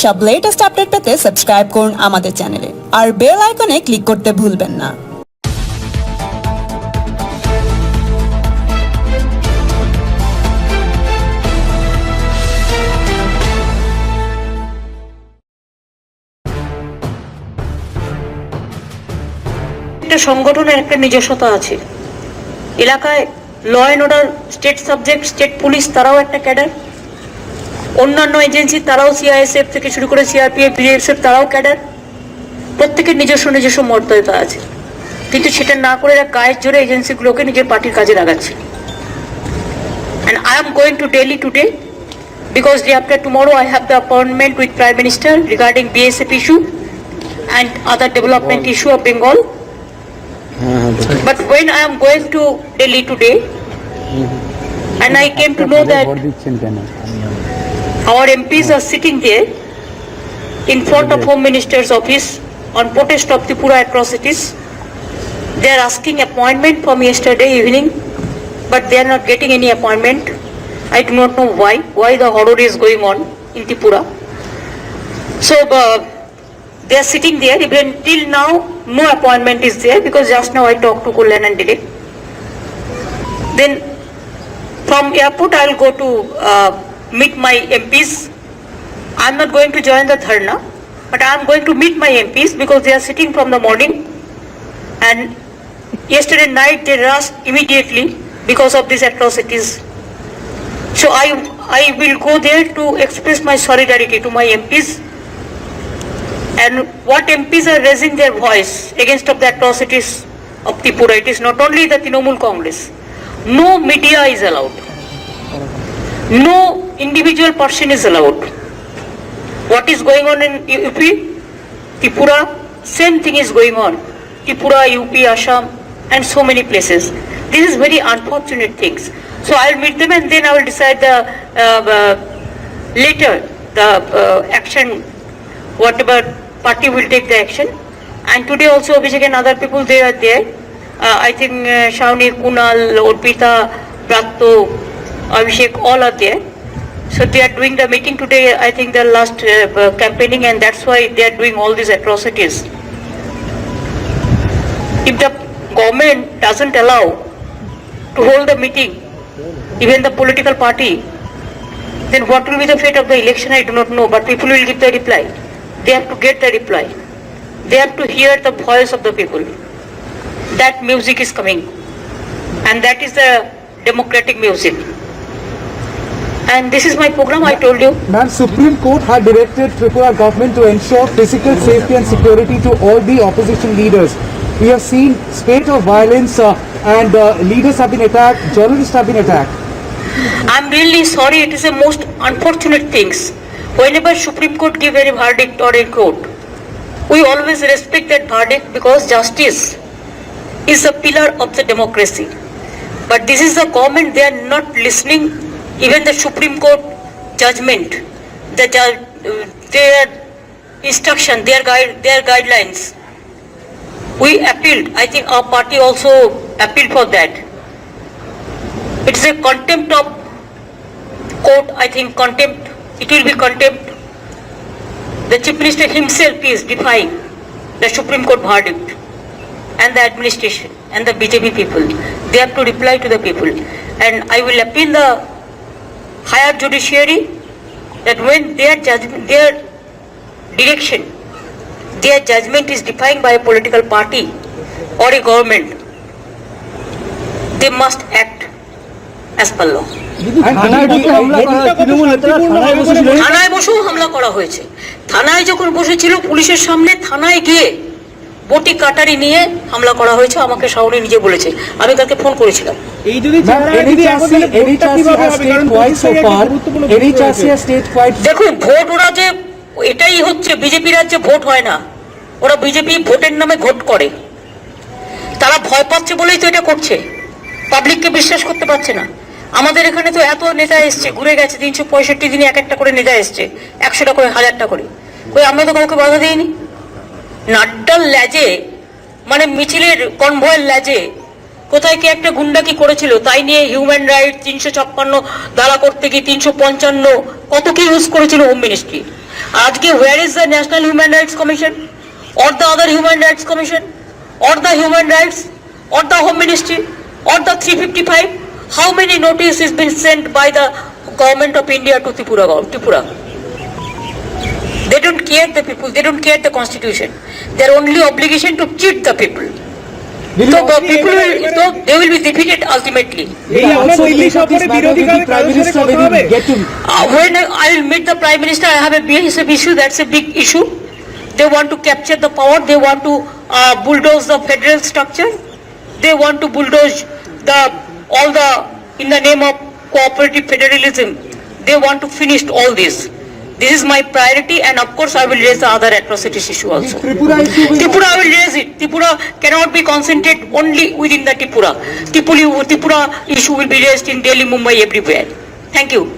সব latest update পেতে subscribe করুন আমাদের চ্যানেলে আর বেল আইকনে ক্লিক করতে ভুলবেন না। একটা সংগঠনের একটা নিজস্বতা আছে। এলাকায় law and order state subject, state police তারাও একটা ক্যাডার, অন্যান্য এজেন্সি তারাও সিআইএসএফ থেকে শুরু করে সিআরপিএফ, বিএসএফ তারাও ক্যাডার। প্রত্যেকের নিজস্ব নিজস্ব মর্যাদা আছে, কিন্তু সেটা না করে এরা গায়ের জোরে এজেন্সিগুলোকে নিজের পার্টির কাজে লাগাচ্ছে। And I am going to Delhi today because day after tomorrow I have the appointment with Prime Minister regarding BSF issue and other development issue of Bengal. But when I am going to Delhi today, and I came to know that our MPs are sitting there in front of Home Minister's office on protest of Tripura atrocities. They are asking appointment from yesterday evening, but they are not getting any appointment. I do not know why the horror is going on in Tripura. So they are sitting there. Even till now, no appointment is there because just now I talked to Kullan and Dilip. Then from airport I will go to meet my MPs. I am not going to join the dharna, but I am going to meet my MPs because they are sitting from the morning. And yesterday night they rushed immediately because of these atrocities. So I will go there to express my solidarity to my MPs. And what MPs are raising their voice against of the atrocities of Tripura, it is not only the Trinamool Congress. No media is allowed. No individual person is allowed. What is going on in UP, Tripura, same thing is going on. Tripura, UP, Assam, and so many places. This is very unfortunate things. So I will meet them and then I will decide the later the action, whatever party will take the action. And today also Abhishek and other people they are there. I think Shawnir, Kunal, Orpita, Bratto, Abhishek, all are there. So they are doing the meeting today. I think the last campaigning, and that's why they are doing all these atrocities. If the government doesn't allow to hold the meeting, even the political party, then what will be the fate of the election I do not know, but people will give the reply. They have to get the reply. They have to hear the voice of the people. That music is coming, and that is the democratic music. And this is my program, I told you. Ma'am, Supreme Court had directed Tripura government to ensure physical safety and security to all the opposition leaders. We have seen spate of violence and leaders have been attacked, journalists have been attacked. I'm really sorry, it is the most unfortunate things. Whenever Supreme Court give any verdict or a court, we always respect that verdict because justice is a pillar of the democracy. But this is the government, they are not listening even the Supreme Court judgment, their instruction, their guidelines. We appealed. I think our party also appealed for that. It is a contempt of court. I think contempt. It will be contempt. The Chief Minister himself is defying the Supreme Court verdict, and the administration and the BJP people. They have to reply to the people. And I will appeal the higher judiciary that when their judgment, their direction, their judgment is defined by a political party or a government, they must act as per law. থানায় বসেও হামলা করা হয়েছে। থানায় যখন বসেছিল পুলিশের সামনে, থানায় গিয়ে বটি কাটারি নিয়ে হামলা করা হয়েছে, আমাকে শাওনি নিজে বলেছে। আমি তাকে ফোন করেছিলাম। দেখুন, ভোট ওরা যে এটাই হচ্ছে, বিজেপি রাজ্যে ভোট হয় না, ওরা বিজেপি ভোটের নামে ভোট করে। তারা ভয় পাচ্ছে বলেই তো এটা করছে, পাবলিককে বিশ্বাস করতে পারছে না। আমাদের এখানে তো এত নেতা এসছে, ঘুরে গেছে, 365 দিনে এক একটা করে নেতা এসছে, 100টা করে, 1000টা করে। কই আমরা তো কাউকে বাধা দিইনি। নাড্ডার ল্যাজে, মানে মিছিলের কনভয়ের ল্যাজে কোথায় কি একটা গুন্ডা কি করেছিল, তাই নিয়ে হিউম্যান রাইট 356 দালা করতে গিয়ে 355 কত কি ইউজ করেছিল home ministry. Aajke, where is the National Human Rights Commission or the other Human Rights Commission or the Human Rights or the Home Ministry or the 355? How many notices has been sent by the government of India to Tripura? They don't care the people, they don't care the constitution. Their only obligation to cheat the people. Will So you the people they will be defeated ultimately. also take up this matter with the Prime Minister when you get to When I will meet the Prime Minister, I have a BSF issue, that's a big issue. They want to capture the power, they want to bulldoze the federal structure, they want to bulldoze in the name of cooperative federalism, they want to finish all this. This is my priority, and of course I will raise the other atrocities issue also. Tripura issue will Tripura will raise it. Tripura cannot be concentrated only within the Tripura. Tripura issue will be raised in Delhi, Mumbai, everywhere. Thank you.